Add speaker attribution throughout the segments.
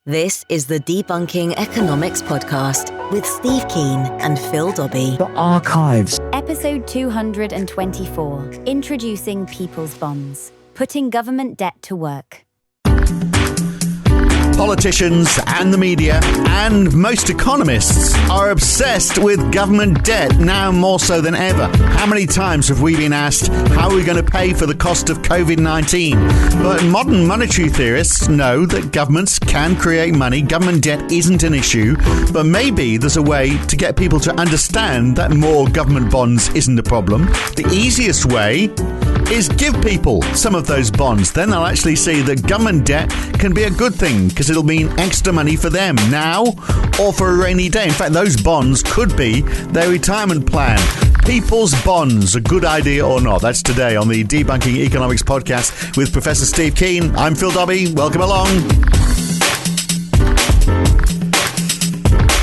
Speaker 1: This is the Debunking Economics Podcast with Steve Keen and Phil Dobbie.
Speaker 2: The Archives.
Speaker 3: Episode 224, Introducing People's Bonds, Putting Government Debt to Work.
Speaker 4: Politicians and the media and most economists are obsessed with government debt, now more so than ever. How many times have we been asked, how are we going to pay for the cost of COVID-19? But modern monetary theorists know that governments can create money. Government debt isn't an issue, but maybe there's a way to get people to understand that more government bonds isn't a problem. The easiest way is give people some of those bonds. Then they'll actually see that government debt can be a good thing because it'll mean extra money for them now or for a rainy day. In fact, those bonds could be their retirement plan. People's bonds, a good idea or not? That's today on the Debunking Economics Podcast with Professor Steve Keen. I'm Phil Dobbie. Welcome along.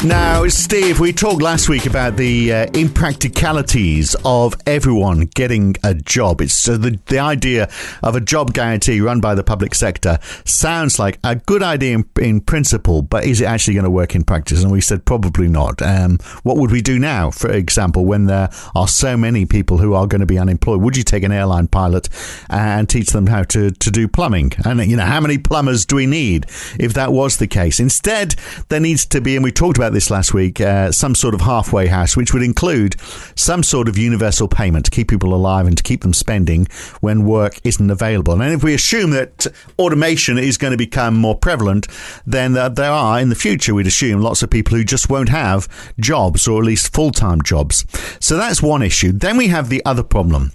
Speaker 4: Now, Steve, we talked last week about the impracticalities of everyone getting a job. It's the idea of a job guarantee run by the public sector sounds like a good idea in principle, but is it actually going to work in practice? And we said probably not. What would we do now, for example, when there are so many people who are going to be unemployed? Would you take an airline pilot and teach them how to do plumbing? And, you know, how many plumbers do we need if that was the case? Instead, there needs to be, and we talked about this last week, some sort of halfway house, which would include some sort of universal payment to keep people alive and to keep them spending when work isn't available. And if we assume that automation is going to become more prevalent, then there are, in the future, we'd assume, lots of people who just won't have jobs, or at least full-time jobs. So that's one issue. Then we have the other problem,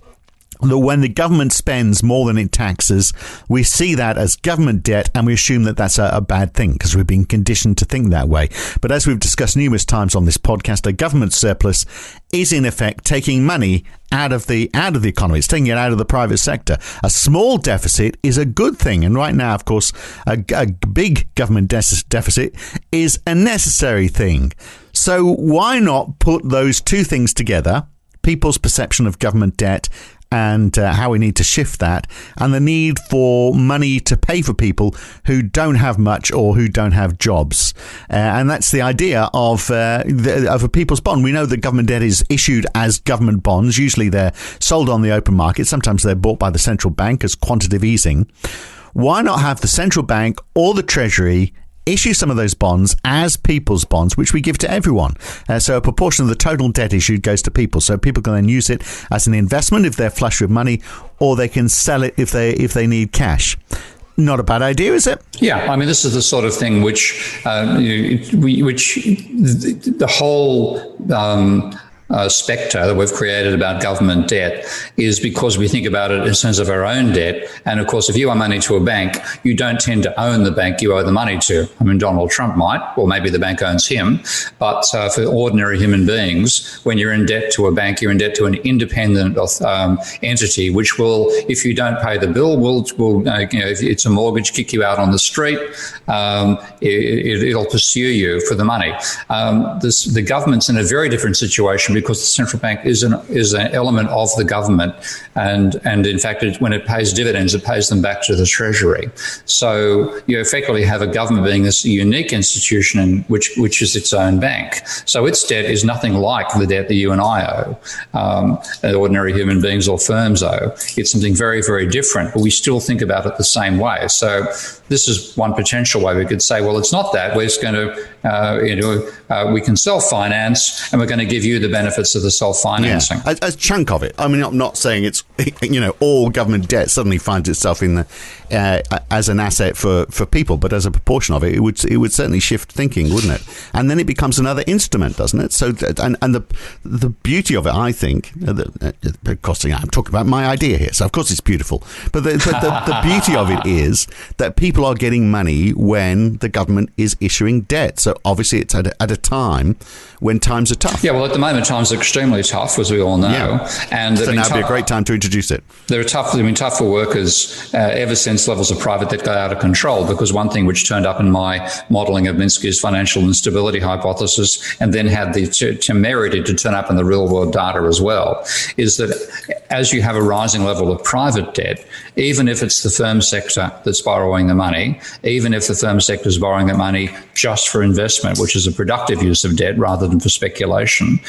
Speaker 4: that when the government spends more than it taxes, we see that as government debt, and we assume that that's a bad thing because we've been conditioned to think that way. But as we've discussed numerous times on this podcast, a government surplus is in effect taking money out of the economy. It's taking it out of the private sector. A small deficit is a good thing. And right now, of course, a big government deficit is a necessary thing. So why not put those two things together, people's perception of government debt and how we need to shift that, and the need for money to pay for people who don't have much or who don't have jobs. And that's the idea of a people's bond. We know that government debt is issued as government bonds. Usually they're sold on the open market. Sometimes they're bought by the central bank as quantitative easing. Why not have the central bank or the Treasury issue some of those bonds as people's bonds, which we give to everyone? So a proportion of the total debt issued goes to people. So people can then use it as an investment if they're flush with money, or they can sell it if they need cash. Not a bad idea, is it?
Speaker 5: Yeah, I mean, this is the sort of thing which the whole spectre that we've created about government debt is because we think about it in terms of our own debt. And of course, if you owe money to a bank, you don't tend to own the bank you owe the money to. I mean, Donald Trump might, or maybe the bank owns him. But for ordinary human beings, when you're in debt to a bank, you're in debt to an independent entity, which will, if you don't pay the bill, will if it's a mortgage, kick you out on the street. It'll pursue you for the money. The government's in a very different situation, because the central bank is an element of the government, and in fact, when it pays dividends, it pays them back to the Treasury. So you effectively have a government being this unique institution, which is its own bank. So its debt is nothing like the debt that you and I owe, ordinary human beings or firms owe. It's something very, very different, but we still think about it the same way. So this is one potential way we could say, well, it's not that. We're just going to, we can self-finance, and we're going to give you the benefits of the self-financing.
Speaker 4: Yeah, a chunk of it. I mean, I'm not saying it's, all government debt suddenly finds itself in as an asset for people, but as a proportion of it, it would certainly shift thinking, wouldn't it? And then it becomes another instrument, doesn't it? So, and the beauty of it, I think, of course, I'm talking about my idea here, so of course it's beautiful. But the beauty of it is that people are getting money when the government is issuing debt. So obviously it's at a time when times are tough.
Speaker 5: Yeah, well, at the moment, times are extremely tough, as we all know.
Speaker 4: Yeah.
Speaker 5: And
Speaker 4: so now would be a great time to introduce it.
Speaker 5: They're tough. I mean, tough for workers ever since levels of private debt got out of control, because one thing which turned up in my modelling of Minsky's financial instability hypothesis, and then had the temerity to turn up in the real world data as well, is that as you have a rising level of private debt, even if it's the firm sector that's borrowing the money, even if the firm sector is borrowing the money just for investment, which is a productive use of debt rather than for speculation,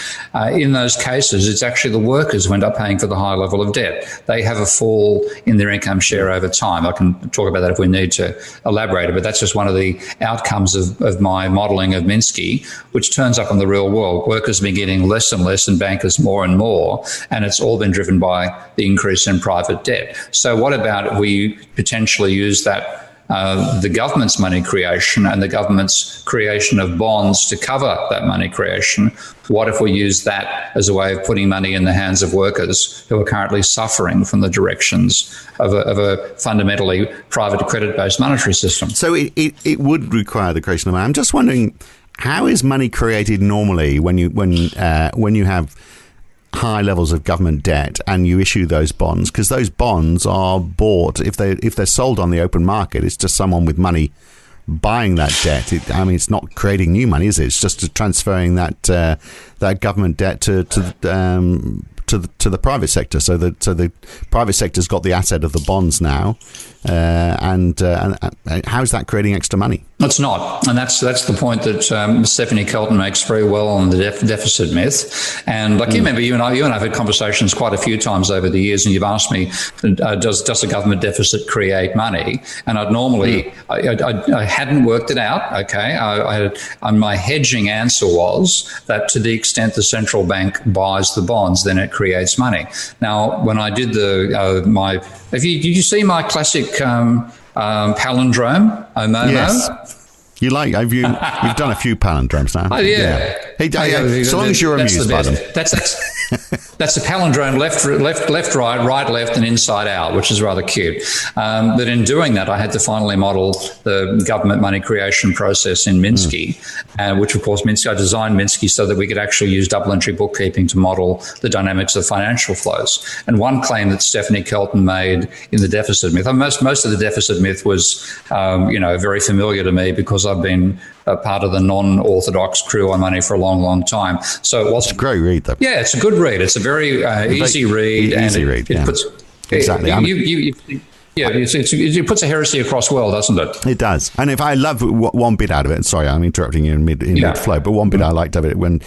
Speaker 5: in those cases, it's actually the workers who end up paying for the high level of debt. They have a fall in their income share over time. I can talk about that if we need to elaborate it, but that's just one of the outcomes of my modelling of Minsky, which turns up in the real world. Workers have been getting less and less and bankers more and more, and it's all been driven by the increase in private debt. So what about if we potentially use that the government's money creation and the government's creation of bonds to cover that money creation? What if we use that as a way of putting money in the hands of workers who are currently suffering from the directions of a fundamentally private credit-based monetary system?
Speaker 4: So it would require the creation of money. I'm just wondering, how is money created normally when you have high levels of government debt and you issue those bonds? Because those bonds are bought, if they're sold on the open market, it's just someone with money buying that debt. It's not creating new money, is it? It's just transferring that government debt to the private sector. So the private sector's got the asset of the bonds now, and how is that creating extra money?
Speaker 5: It's not, and that's the point that Stephanie Kelton makes very well on the deficit myth. And like you remember, you and I have had conversations quite a few times over the years, and you've asked me, does a government deficit create money? And I'd normally, I hadn't worked it out. Okay, and my hedging answer was that to the extent the central bank buys the bonds, then it creates money. Now, when I did did you see my classic palindrome, OMOMO?
Speaker 4: Yes. You've done a few palindromes now.
Speaker 5: Oh, yeah.
Speaker 4: Hey, so long as you're amused by them.
Speaker 5: That's a palindrome: left, right, left, and inside out, which is rather cute. But in doing that, I had to finally model the government money creation process in Minsky, which, of course, I designed Minsky so that we could actually use double entry bookkeeping to model the dynamics of financial flows. And one claim that Stephanie Kelton made in the deficit myth, most of the deficit myth was, very familiar to me because I've been a part of the non-orthodox crew on money for a long, long time. So it wasn't
Speaker 4: a great read, though.
Speaker 5: Yeah, it's a good read. It's a very easy read.
Speaker 4: It puts exactly.
Speaker 5: It puts a heresy across well, doesn't it?
Speaker 4: It does. And if I love one bit out of it, sorry, I'm interrupting you in mid-flow, but one bit I liked of it when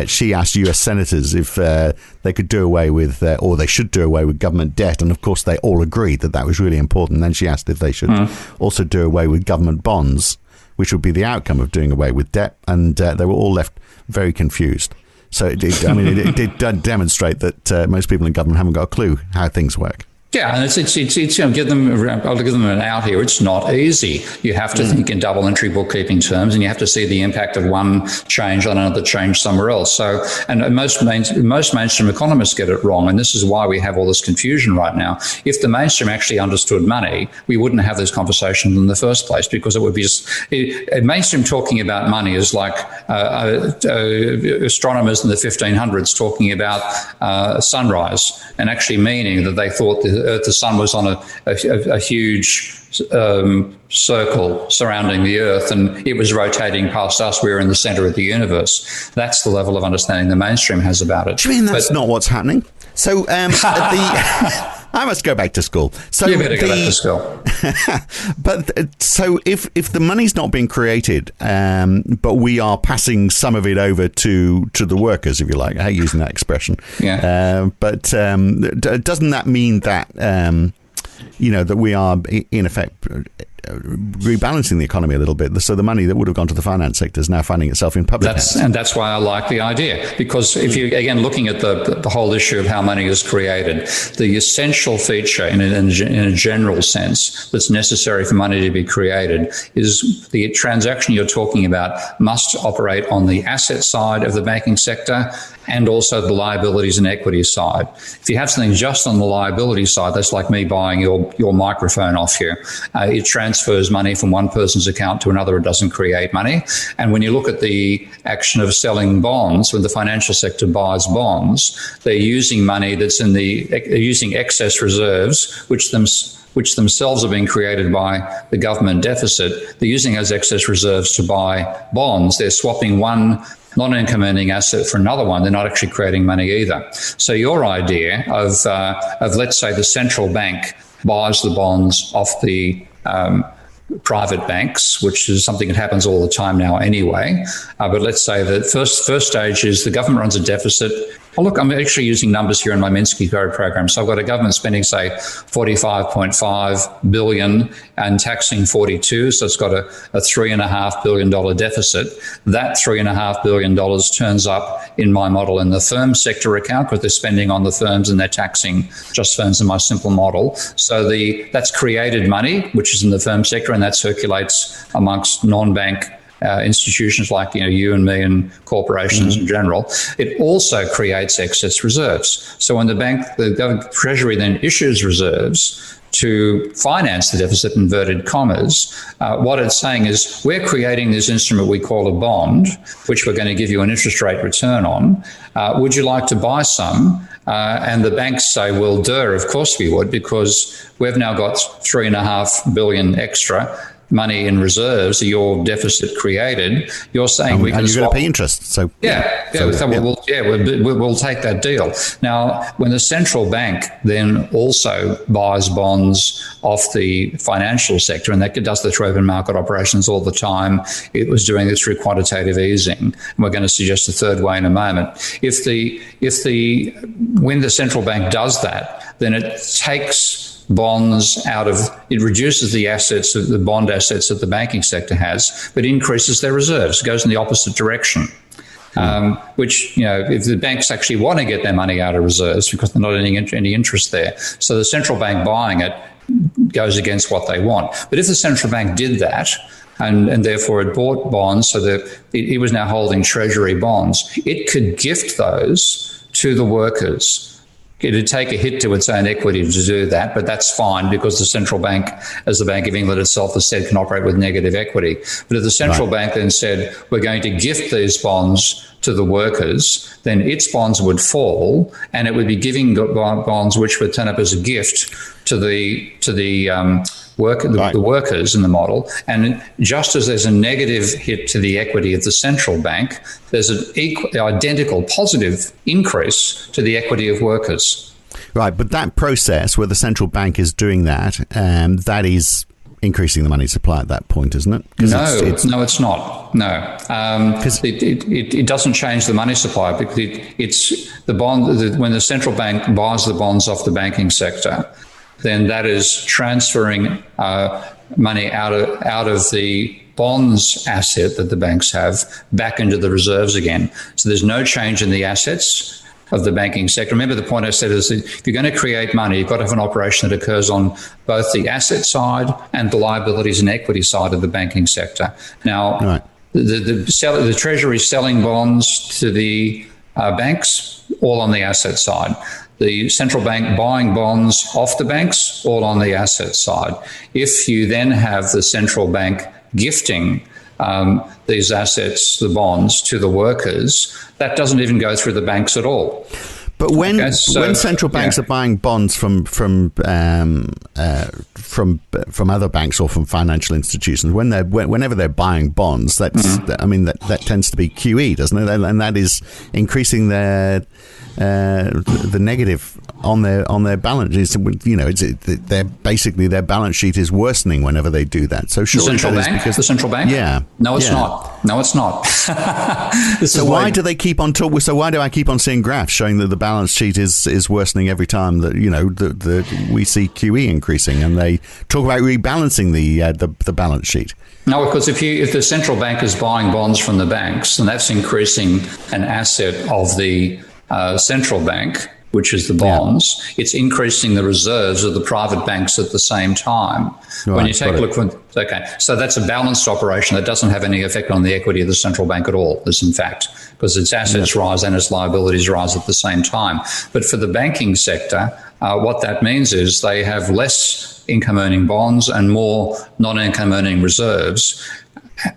Speaker 4: she asked US senators if they could do away with, or they should do away with government debt. And of course, they all agreed that was really important. Then she asked if they should also do away with government bonds, which would be the outcome of doing away with debt. And they were all left very confused. So it did demonstrate that most people in government haven't got a clue how things work.
Speaker 5: Yeah, and it's I'll give them an out here. It's not easy. You have to think in double entry bookkeeping terms, and you have to see the impact of one change on another change somewhere else. So, and most mainstream economists get it wrong, and this is why we have all this confusion right now. If the mainstream actually understood money, we wouldn't have this conversation in the first place, because it would be just mainstream talking about money is like astronomers in the 1500s talking about sunrise, and actually meaning that they thought the sun was on a huge circle surrounding the Earth, and it was rotating past us. We were in the center of the universe. That's the level of understanding the mainstream has about it.
Speaker 4: Do you mean that's not what's happening? So I must go back to school. So
Speaker 5: you better go back to school.
Speaker 4: But so if the money's not being created, but we are passing some of it over to the workers, if you like, I hate using that expression.
Speaker 5: Yeah.
Speaker 4: But doesn't that mean that that we are in effect rebalancing the economy a little bit? So the money that would have gone to the finance sector is now finding itself in public hands.
Speaker 5: And that's why I like the idea, because if you, again, looking at the whole issue of how money is created, the essential feature in a general sense that's necessary for money to be created is the transaction you're talking about must operate on the asset side of the banking sector and also the liabilities and equity side. If you have something just on the liability side, that's like me buying your microphone off you. It transfers money from one person's account to another. It doesn't create money. And when you look at the action of selling bonds, when the financial sector buys bonds, they're using money that's using excess reserves, which themselves are being created by the government deficit. They're using those excess reserves to buy bonds. They're swapping one non-income earning asset for another one, they're not actually creating money either. So your idea of let's say the central bank buys the bonds off the private banks, which is something that happens all the time now anyway. But let's say that first stage is the government runs a deficit. Oh, look, I'm actually using numbers here in my Minsky Code program. So I've got a government spending, say, $45.5 billion and taxing 42. So it's got a $3.5 billion deficit. That $3.5 billion turns up in my model in the firm sector account because they're spending on the firms and they're taxing just firms in my simple model. So that's created money, which is in the firm sector, and that circulates amongst non-bank institutions like you and me and corporations in general. It also creates excess reserves. So when the Treasury then issues reserves to finance the deficit, inverted commas, what it's saying is we're creating this instrument we call a bond, which we're going to give you an interest rate return on. Would you like to buy some? And the banks say, well, of course we would, because we've now got $3.5 billion extra money in reserves, your deficit created. You're saying we can
Speaker 4: and you're going to pay interest. So we'll take that deal. Now, when the central bank then also buys bonds off the financial sector, and that does the open market operations all the time, it was doing it through quantitative easing. And we're going to suggest a third way in a moment. When the central bank does that, then it takes bonds it reduces the assets, the bond assets that the banking sector has, but increases their reserves. It goes in the opposite direction. Which, if the banks actually want to get their money out of reserves because they're not earning any interest there. So the central bank buying it goes against what they want. But if the central bank did that, and therefore it bought bonds so that it was now holding treasury bonds, it could gift those to the workers. It'd take a hit to its own equity to do that, but that's fine because the central bank, as the Bank of England itself has said, can operate with negative equity. But if the central bank then said, we're going to gift these bonds to the workers, then its bonds would fall, and it would be giving bonds which would turn up as a gift to the workers in the model. And just as there's a negative hit to the equity of the central bank, there's an identical positive increase to the equity of workers. Right, but that process where the central bank is doing that, that is increasing the money supply at that point, isn't it?
Speaker 5: No, it's not. No, because it doesn't change the money supply because it's the bond. When the central bank buys the bonds off the banking sector, then that is transferring money out of the bonds asset that the banks have back into the reserves again. So there's no change in the assets of the banking sector. Remember the point I said is that if you're going to create money, you've got to have an operation that occurs on both the asset side and the liabilities and equity side of the banking sector. Now, the Treasury selling bonds to the banks, all on the asset side. The central bank buying bonds off the banks, all on the asset side. If you then have the central bank gifting these assets, the bonds, to the workers, that doesn't even go through the banks at all.
Speaker 4: But when central banks are buying bonds from other banks or from financial institutions, whenever they're buying bonds, that tends to be QE, doesn't it? And that is increasing the negative on their balance sheets. They're basically their balance sheet is worsening whenever they do that. So surely
Speaker 5: the central bank?
Speaker 4: Yeah.
Speaker 5: No, it's not. No, it's not.
Speaker 4: So why do they keep on talking? So why do I keep on seeing graphs showing that the balance sheet is worsening every time that we see QE increasing, and they talk about rebalancing the balance sheet?
Speaker 5: No, because if the central bank is buying bonds from the banks, and that's increasing an asset of the central bank, which is the bonds, it's increasing the reserves of the private banks at the same time.
Speaker 4: Right,
Speaker 5: when you take a look, so that's a balanced operation that doesn't have any effect on the equity of the central bank at all, as in fact, because its assets rise and its liabilities rise at the same time. But for the banking sector, what that means is they have less income-earning bonds and more non-income-earning reserves.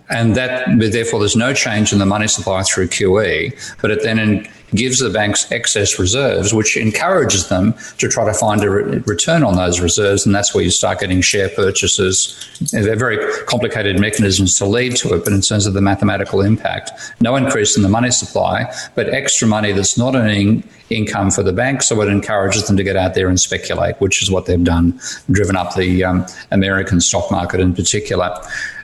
Speaker 5: And that, therefore, there's no change in the money supply through QE, but it then gives the banks excess reserves, which encourages them to try to find a return on those reserves, and that's where you start getting share purchases. They're very complicated mechanisms to lead to it, but in terms of the mathematical impact, no increase in the money supply, but extra money that's not earning income for the bank, so it encourages them to get out there and speculate, which is what they've done, driven up the American stock market in particular.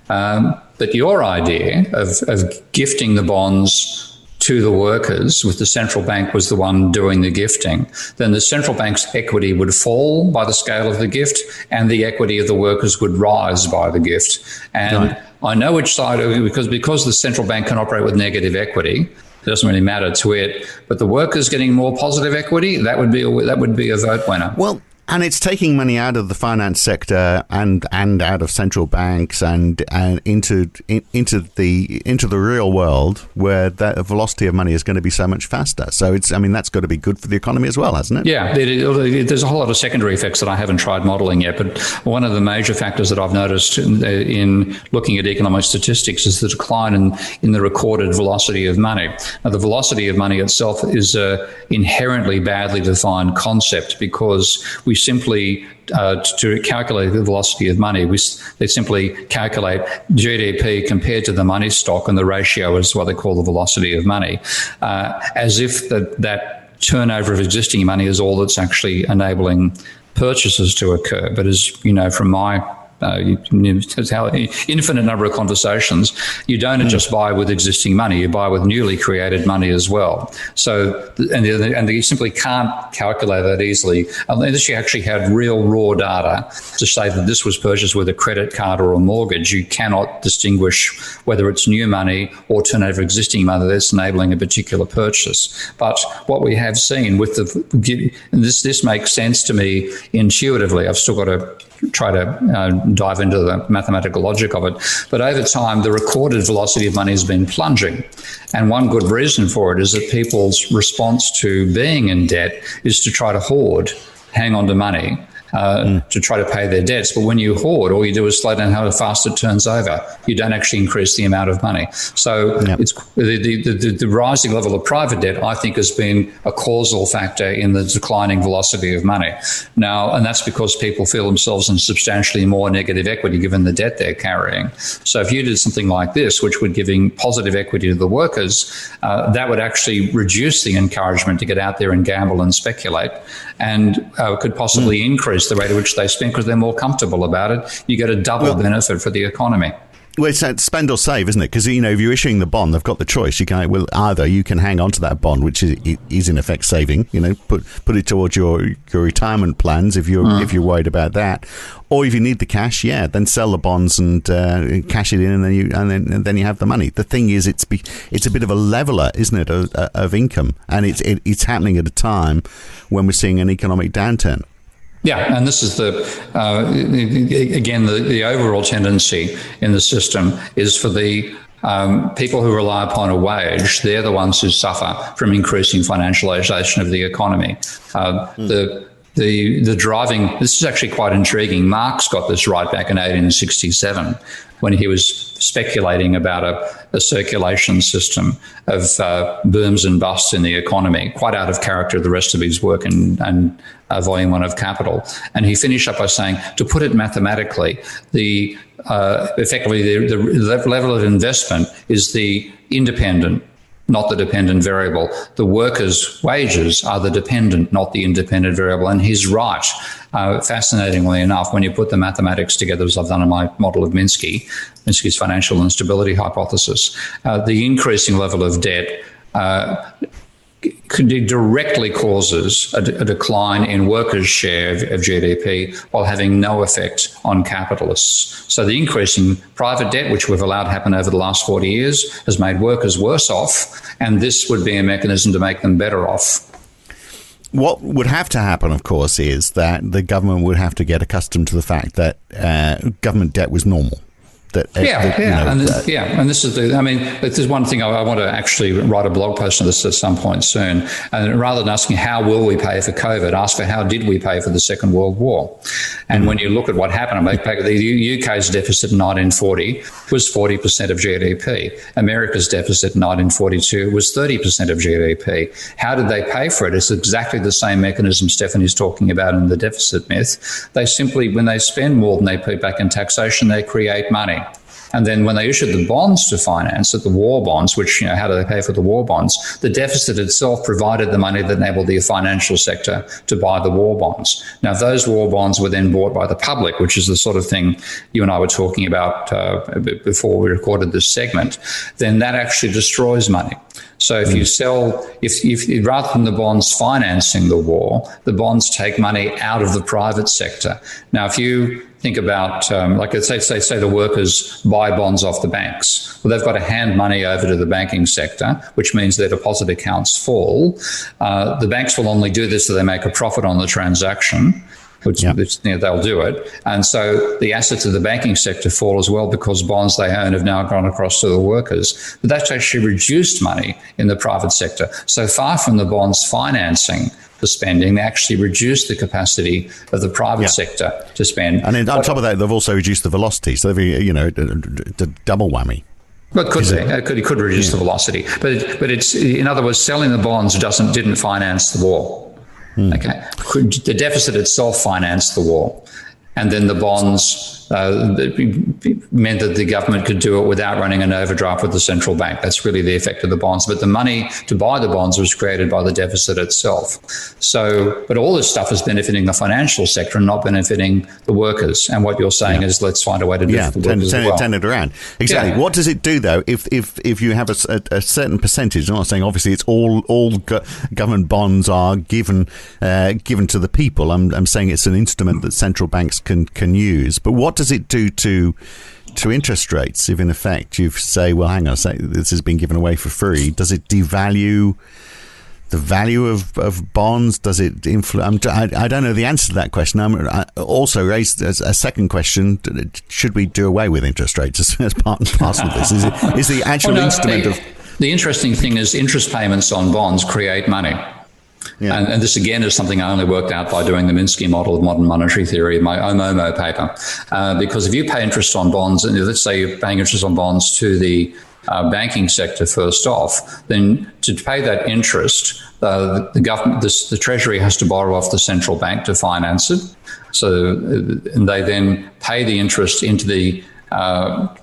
Speaker 5: But your idea of gifting the bonds to the workers, with the central bank was the one doing the gifting, then the central bank's equity would fall by the scale of the gift, and the equity of the workers would rise by the gift. And right. I know which side, because the central bank can operate with negative equity. It doesn't really matter to it, but the workers getting more positive equity, that would be a vote winner.
Speaker 4: Well, and it's taking money out of the finance sector and out of central banks and into the real world, where the velocity of money is going to be so much faster. So that's got to be good for the economy as well, hasn't it?
Speaker 5: Yeah, there's a whole lot of secondary effects that I haven't tried modelling yet. But one of the major factors that I've noticed in looking at economic statistics is the decline in the recorded velocity of money. Now, the velocity of money itself is a inherently badly defined concept, because we simply, to calculate the velocity of money, they simply calculate GDP compared to the money stock, and the ratio is what they call the velocity of money, as if that turnover of existing money is all that's actually enabling purchases to occur. But as you know from my infinite number of conversations, you don't just buy with existing money, you buy with newly created money as well. So, and you simply can't calculate that easily unless you actually had real raw data to say that this was purchased with a credit card or a mortgage. You cannot distinguish whether it's new money or turnover existing money that's enabling a particular purchase. But what we have seen with this makes sense to me intuitively. I've still got to try to dive into the mathematical logic of it. But over time, the recorded velocity of money has been plunging. And one good reason for it is that people's response to being in debt is to try to hoard, hang on to money, to try to pay their debts. But when you hoard, all you do is slow down how fast it turns over. You don't actually increase the amount of money. So it's the rising level of private debt, I think, has been a causal factor in the declining velocity of money. Now, and that's because people feel themselves in substantially more negative equity given the debt they're carrying. So if you did something like this, which would giving positive equity to the workers, that would actually reduce the encouragement to get out there and gamble and speculate, and could possibly increase the rate at which they spend because they're more comfortable about it. You get a double benefit for the economy.
Speaker 4: Well, it's spend or save, isn't it? Because, if you're issuing the bond, they've got the choice. You can either you can hang on to that bond, which is in effect saving, put it towards your retirement plans if you're worried about that, or if you need the cash, then sell the bonds and cash it in, and then you have the money. The thing is, it's a bit of a leveler, isn't it, of income, and it's happening at a time when we're seeing an economic downturn.
Speaker 5: Yeah, and this is the overall tendency in the system is for the people who rely upon a wage. They're the ones who suffer from increasing financialization of the economy. The driving, this is actually quite intriguing. Marx got this right back in 1867 when he was speculating about a circulation system of booms and busts in the economy, quite out of character the rest of his work and volume 1 of Capital. And he finished up by saying, to put it mathematically, effectively the level of investment is the independent, not the dependent variable. The workers' wages are the dependent, not the independent variable. And he's right. Fascinatingly enough, when you put the mathematics together, as I've done in my model of Minsky's financial instability hypothesis, the increasing level of debt directly causes a decline in workers' share of GDP while having no effect on capitalists. So the increase in private debt, which we've allowed happen over the last 40 years, has made workers worse off, and this would be a mechanism to make them better off.
Speaker 4: What would have to happen, of course, is that the government would have to get accustomed to the fact that government debt was normal. that.
Speaker 5: And this is there's one thing I want to actually write a blog post on this at some point soon. And rather than asking how will we pay for COVID, ask for how did we pay for the Second World War. And when you look at what happened, the UK's deficit in 1940 was 40% of GDP. America's deficit in 1942 was 30% of GDP. How did they pay for it? It's exactly the same mechanism Stephanie's talking about in the deficit myth. They simply, when they spend more than they put back in taxation, they create money. And then when they issued the bonds to finance it, the war bonds, which, how do they pay for the war bonds? The deficit itself provided the money that enabled the financial sector to buy the war bonds. Now, if those war bonds were then bought by the public, which is the sort of thing you and I were talking about before we recorded this segment, then that actually destroys money. So if you sell, if rather than the bonds financing the war, the bonds take money out of the private sector. Now, if you think about, say the workers buy bonds off the banks. Well, they've got to hand money over to the banking sector, which means their deposit accounts fall. The banks will only do this so they make a profit on the transaction. They'll do it. And so the assets of the banking sector fall as well because bonds they own have now gone across to the workers. But that's actually reduced money in the private sector. So far from the bonds financing the spending, they actually reduce the capacity of the private sector to spend.
Speaker 4: And then on top of that, they've also reduced the velocity. So they've, double whammy.
Speaker 5: But it could reduce the velocity. But it's, in other words, selling the bonds didn't finance the war. Okay, the deficit itself financed the war, and then the bonds meant that the government could do it without running an overdraft with the central bank. That's really the effect of the bonds. But the money to buy the bonds was created by the deficit itself. So, but all this stuff is benefiting the financial sector and not benefiting the workers. And what you're saying is, let's find a way to do it for the workers as well.
Speaker 4: Turn it around. Exactly. Yeah. What does it do though if you have a certain percentage? I'm not saying obviously it's all government bonds are given to the people. I'm saying it's an instrument that central banks can use. But what does it do to interest rates if in effect you say, well, hang on a sec, this has been given away for free? Does it devalue the value of bonds? Does it influence? I don't know the answer to that question. I also raised as a second question, should we do away with interest rates as part and parcel of this? Is the actual instrument of...
Speaker 5: The interesting thing is interest payments on bonds create money. Yeah. And this, again, is something I only worked out by doing the Minsky model of modern monetary theory in my OMOMO paper. Because if you pay interest on bonds, and let's say you're paying interest on bonds to the banking sector first off, then to pay that interest, the government, the Treasury has to borrow off the central bank to finance it. So and they then pay the interest into the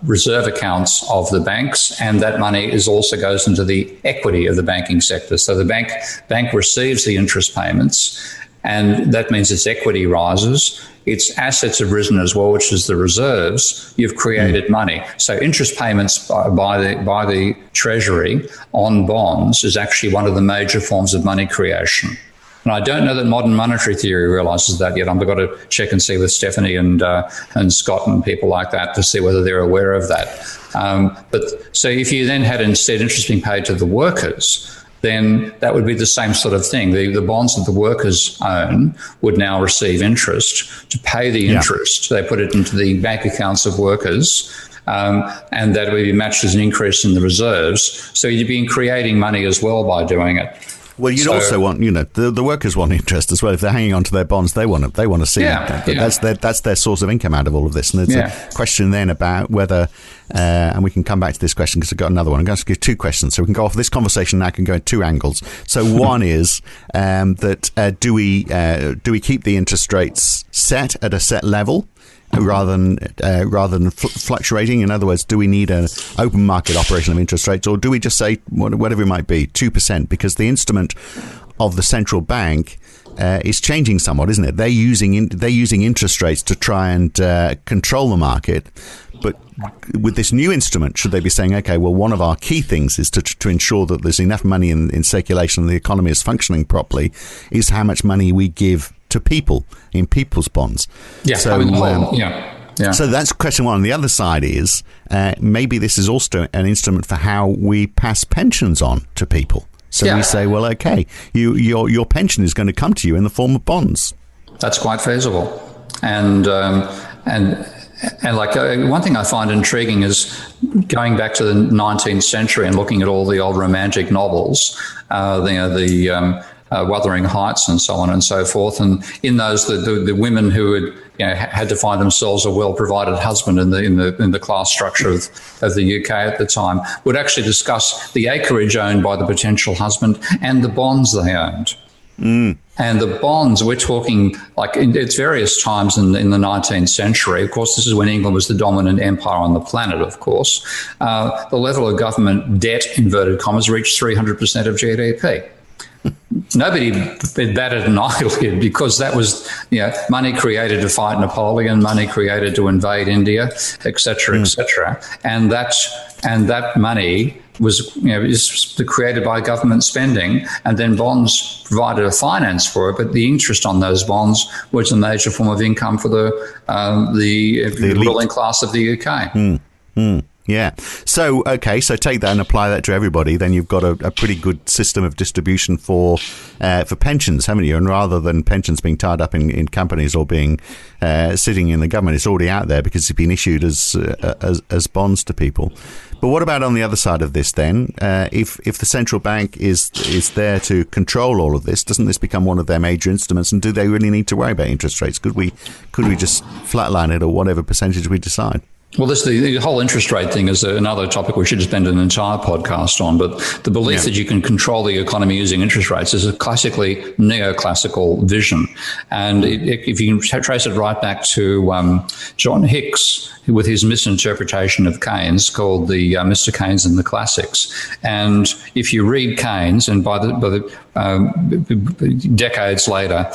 Speaker 5: reserve accounts of the banks, and that money also goes into the equity of the banking sector. So the bank receives the interest payments, and that means its equity rises. Its assets have risen as well, which is the reserves. You've created money. So interest payments by the Treasury on bonds is actually one of the major forms of money creation. And I don't know that modern monetary theory realises that yet. I've got to check and see with Stephanie and Scott and people like that to see whether they're aware of that. But so if you then had instead interest being paid to the workers, then that would be the same sort of thing. The bonds that the workers own would now receive interest to pay the interest. They put it into the bank accounts of workers. And that would be matched as an increase in the reserves. So you'd be creating money as well by doing it.
Speaker 4: Well, you'd also want, the workers want interest as well. If they're hanging on to their bonds, they want to see it. That's their source of income out of all of this. And there's a question then about whether, and we can come back to this question because I've got another one. I'm going to give two questions. So we can go off this conversation now, can go in two angles. So one is that do we keep the interest rates set at a set level? Rather than fluctuating? In other words, do we need an open market operation of interest rates, or do we just say whatever it might be, 2%? Because the instrument of the central bank is changing somewhat, isn't it? They're using interest rates to try and control the market. But with this new instrument, should they be saying, okay, well, one of our key things is to ensure that there's enough money in circulation and the economy is functioning properly, is how much money we give to people in people's bonds.
Speaker 5: Yeah.
Speaker 4: So, so that's question one. On the other side is maybe this is also an instrument for how we pass pensions on to people. So we say, well, okay, your pension is going to come to you in the form of bonds.
Speaker 5: That's quite feasible, and And one thing I find intriguing is going back to the 19th century and looking at all the old romantic novels, Wuthering Heights and so on and so forth. And in those, the women who had to find themselves a well-provided husband in the class structure of the UK at the time would actually discuss the acreage owned by the potential husband and the bonds they owned. Mm. And the bonds, we're talking it's various times in the 19th century. Of course, this is when England was the dominant empire on the planet, of course. The level of government debt, inverted commas, reached 300% of GDP. Nobody batted an eyelid because that was money created to fight Napoleon, money created to invade India, etc., etc. And that money was is created by government spending, and then bonds provided a finance for it. But the interest on those bonds was a major form of income for the ruling class of the UK.
Speaker 4: Yeah. So take that and apply that to everybody. Then you've got a pretty good system of distribution for pensions, haven't you? And rather than pensions being tied up in companies or being sitting in the government, it's already out there because it's been issued as bonds to people. But what about on the other side of this then? If the central bank is there to control all of this, doesn't this become one of their major instruments? And do they really need to worry about interest rates? Could we just flatline it or whatever percentage we decide?
Speaker 5: Well, the whole interest rate thing is another topic we should spend an entire podcast on. But the belief that you can control the economy using interest rates is a classically neoclassical vision. And if you can trace it right back to John Hicks, with his misinterpretation of Keynes called the Mr. Keynes and the Classics. And if you read Keynes, and by the decades later,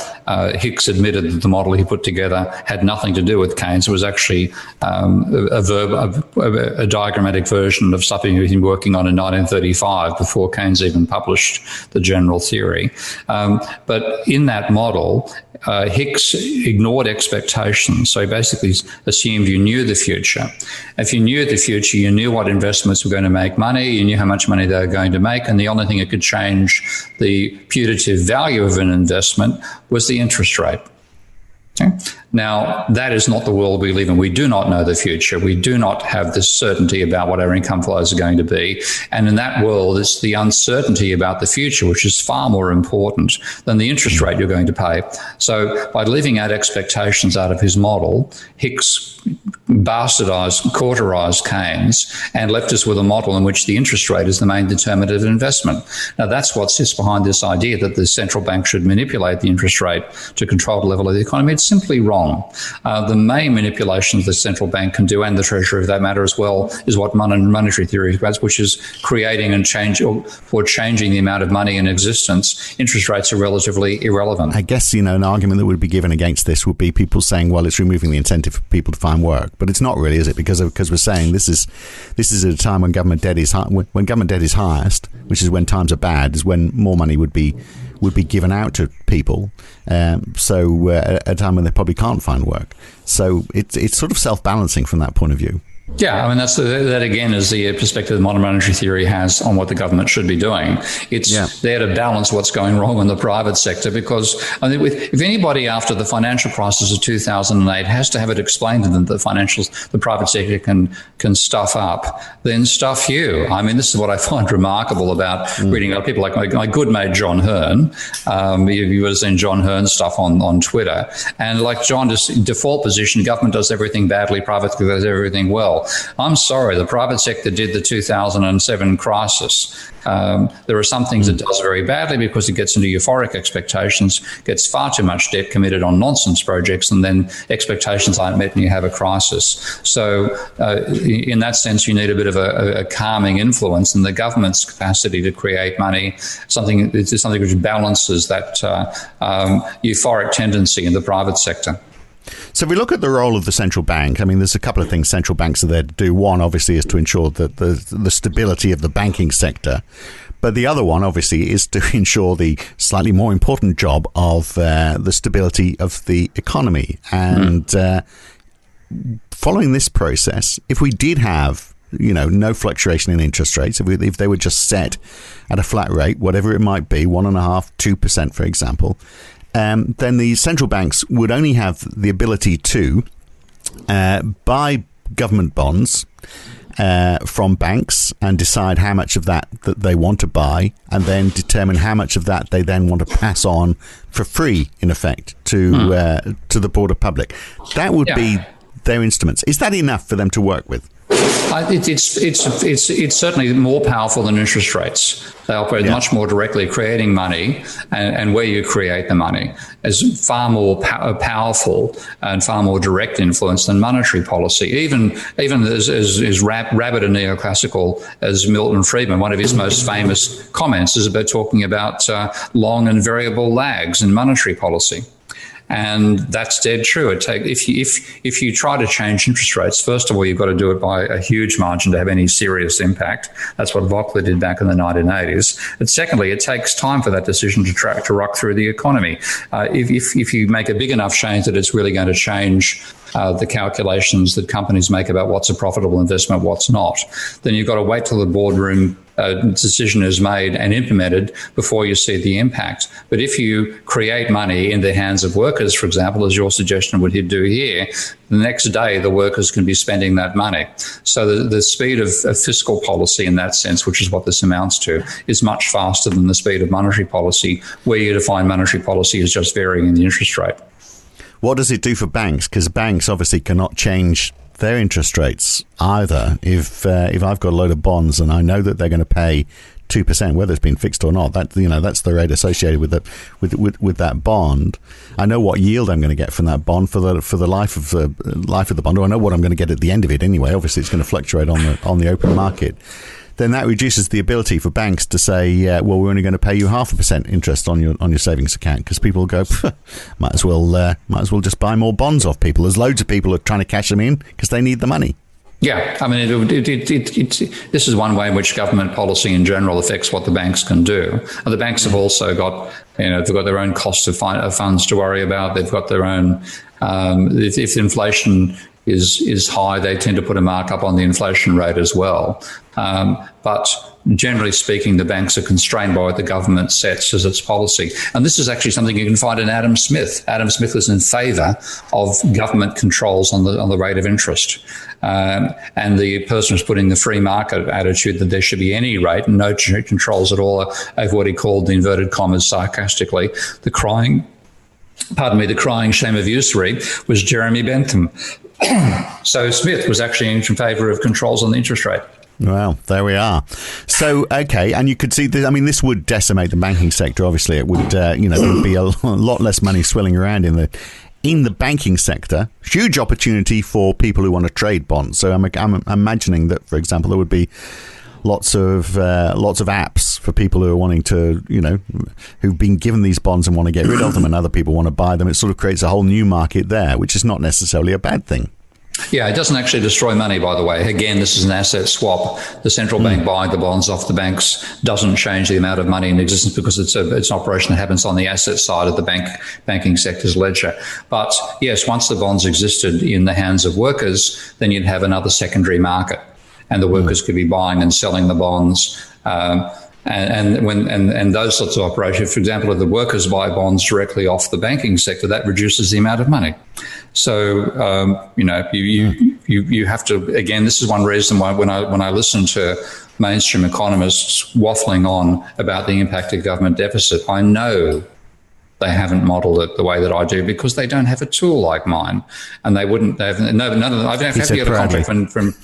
Speaker 5: Hicks admitted that the model he put together had nothing to do with Keynes. It was actually a diagrammatic version of something he'd been working on in 1935 before Keynes even published the general theory. But in that model, Hicks ignored expectations. So he basically assumed you knew the future. If you knew the future, you knew what investments were going to make money, you knew how much money they were going to make, and the only thing that could change the putative value of an investment was the interest rate. Okay? Now, that is not the world we live in. We do not know the future. We do not have this certainty about what our income flows are going to be. And in that world, it's the uncertainty about the future, which is far more important than the interest rate you're going to pay. So by leaving out expectations out of his model, Hicks bastardized, cauterized Keynes and left us with a model in which the interest rate is the main determinant of investment. Now, that's what sits behind this idea that the central bank should manipulate the interest rate to control the level of the economy. It's simply wrong. The main manipulations the central bank can do, and the Treasury for that matter as well, is what monetary theory is about, which is creating and changing the amount of money in existence. Interest rates are relatively irrelevant.
Speaker 4: I guess, an argument that would be given against this would be people saying, well, it's removing the incentive for people to find work. But it's not really, is it? Because we're saying this is at a time when government debt is high, when government debt is highest, which is when times are bad, is when more money would be given out to people. So at a time when they probably can't find work. So it's sort of self-balancing from that point of view.
Speaker 5: Yeah, I mean, that again is the perspective that modern monetary theory has on what the government should be doing. It's there to balance what's going wrong in the private sector, because I think if anybody after the financial crisis of 2008 has to have it explained to them that the private sector can stuff up, then stuff you. I mean, this is what I find remarkable about reading about people like my good mate John Hearn. You would have seen John Hearn stuff on Twitter. And like John, just default position, government does everything badly, private sector does everything well. I'm sorry, the private sector did the 2007 crisis. There are some things it does very badly because it gets into euphoric expectations, gets far too much debt committed on nonsense projects, and then expectations aren't met and you have a crisis. So in that sense, you need a bit of a calming influence, and the government's capacity to create money, something which balances that euphoric tendency in the private sector.
Speaker 4: So if we look at the role of the central bank, I mean, there's a couple of things central banks are there to do. One, obviously, is to ensure that the stability of the banking sector. But the other one, obviously, is to ensure the slightly more important job of the stability of the economy. And following this process, if we did have no fluctuation in interest rates, if they were just set at a flat rate, whatever it might be, 1.5%, 2%, for example, then the central banks would only have the ability to buy government bonds from banks and decide how much of that they want to buy, and then determine how much of that they then want to pass on for free, in effect, to the broader public. That would be their instruments. Is that enough for them to work with?
Speaker 5: It's certainly more powerful than interest rates. They operate much more directly, creating money, and where you create the money is far more powerful and far more direct influence than monetary policy. Even as rabid and neoclassical as Milton Friedman, one of his most famous comments is about talking about long and variable lags in monetary policy. And that's dead true. If you try to change interest rates, first of all, you've got to do it by a huge margin to have any serious impact. That's what Voeckler did back in the 1980s. But secondly, it takes time for that decision to rock through the economy. If you make a big enough change that it's really going to change the calculations that companies make about what's a profitable investment, what's not, then you've got to wait till the boardroom decision is made and implemented before you see the impact. But if you create money in the hands of workers, for example, as your suggestion would do here, the next day the workers can be spending that money. So the speed of fiscal policy in that sense, which is what this amounts to, is much faster than the speed of monetary policy, where you define monetary policy as just varying the interest rate.
Speaker 4: What does it do for banks? Because banks obviously cannot change their interest rates either. If I've got a load of bonds and I know that they're going to pay 2%, whether it's been fixed or not, that's the rate associated with that bond. I know what yield I'm going to get from that bond for the life of the bond, or I know what I'm going to get at the end of it anyway. Obviously, it's going to fluctuate on the open market. Then that reduces the ability for banks to say, well, we're only going to pay you 0.5% interest on your savings account, because people go, might as well just buy more bonds off people. There's loads of people who are trying to cash them in because they need the money.
Speaker 5: Yeah, I mean, this is one way in which government policy in general affects what the banks can do. And the banks have also got, they've got their own cost of funds to worry about. They've got their own, if inflation is high, they tend to put a markup on the inflation rate as well. But generally speaking, the banks are constrained by what the government sets as its policy. And this is actually something you can find in Adam Smith. Adam Smith was in favour of government controls on the rate of interest. And the person was putting the free market attitude that there should be any rate and no controls at all over what he called, the inverted commas sarcastically, the crying shame of usury, was Jeremy Bentham. So Smith was actually in favour of controls on the interest rate.
Speaker 4: Well, there we are. So, okay, and you could see this. I mean, this would decimate the banking sector. Obviously, it would. There would be a lot less money swirling around in the banking sector. Huge opportunity for people who want to trade bonds. So, I'm imagining that, for example, there would be lots of apps for people who are wanting to, who've been given these bonds and want to get rid of them, and other people want to buy them. It sort of creates a whole new market there, which is not necessarily a bad thing.
Speaker 5: Yeah, it doesn't actually destroy money, by the way. Again, this is an asset swap. The central bank buying the bonds off the banks doesn't change the amount of money in existence, because it's an operation that happens on the asset side of the banking sector's ledger. But yes, once the bonds existed in the hands of workers, then you'd have another secondary market, and the workers could be buying and selling the bonds. And those sorts of operations, for example, if the workers buy bonds directly off the banking sector, that reduces the amount of money. So, you have to, again, this is one reason why when I listen to mainstream economists waffling on about the impact of government deficit, I know they haven't modelled it the way that I do, because they don't have a tool like mine, and they wouldn't. They have none of them. I don't have to get a contract from.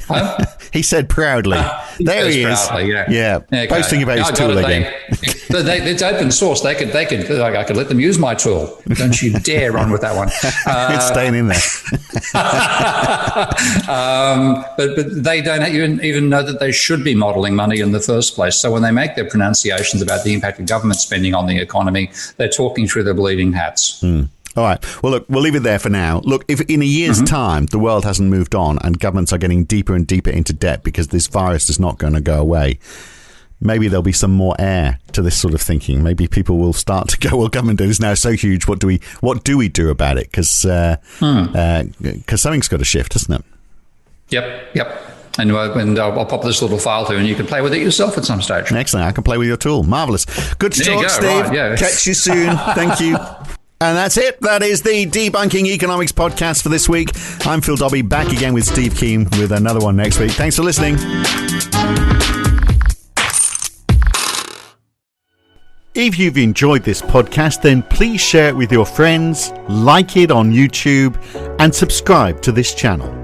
Speaker 5: Huh?
Speaker 4: He said proudly. There he is. Proudly, yeah. Okay. Boasting about his tool again.
Speaker 5: It's open source. I could let them use my tool. Don't you dare run with that one.
Speaker 4: It's staying in there.
Speaker 5: But they don't even know that they should be modelling money in the first place. So when they make their pronunciations about the impact of government spending on the economy, they're talking through their bleeding hats.
Speaker 4: All right. Well, look, we'll leave it there for now. Look, if in a year's time the world hasn't moved on and governments are getting deeper and deeper into debt because this virus is not going to go away, maybe there'll be some more air to this sort of thinking. Maybe people will start to go, well, government debt is now so huge. What do we do about it? Because something's got to shift, hasn't it?
Speaker 5: Yep. And I'll pop this little file through, and you can play with it yourself at some stage.
Speaker 4: Excellent. I can play with your tool. Marvellous. Good to talk, Steve.
Speaker 5: Right, yeah.
Speaker 4: Catch you soon. Thank you. And that's it. That is the Debunking Economics podcast for this week. I'm Phil Dobbie, back again with Steve Keen with another one next week. Thanks for listening. If you've enjoyed this podcast, then please share it with your friends, like it on YouTube, and subscribe to this channel.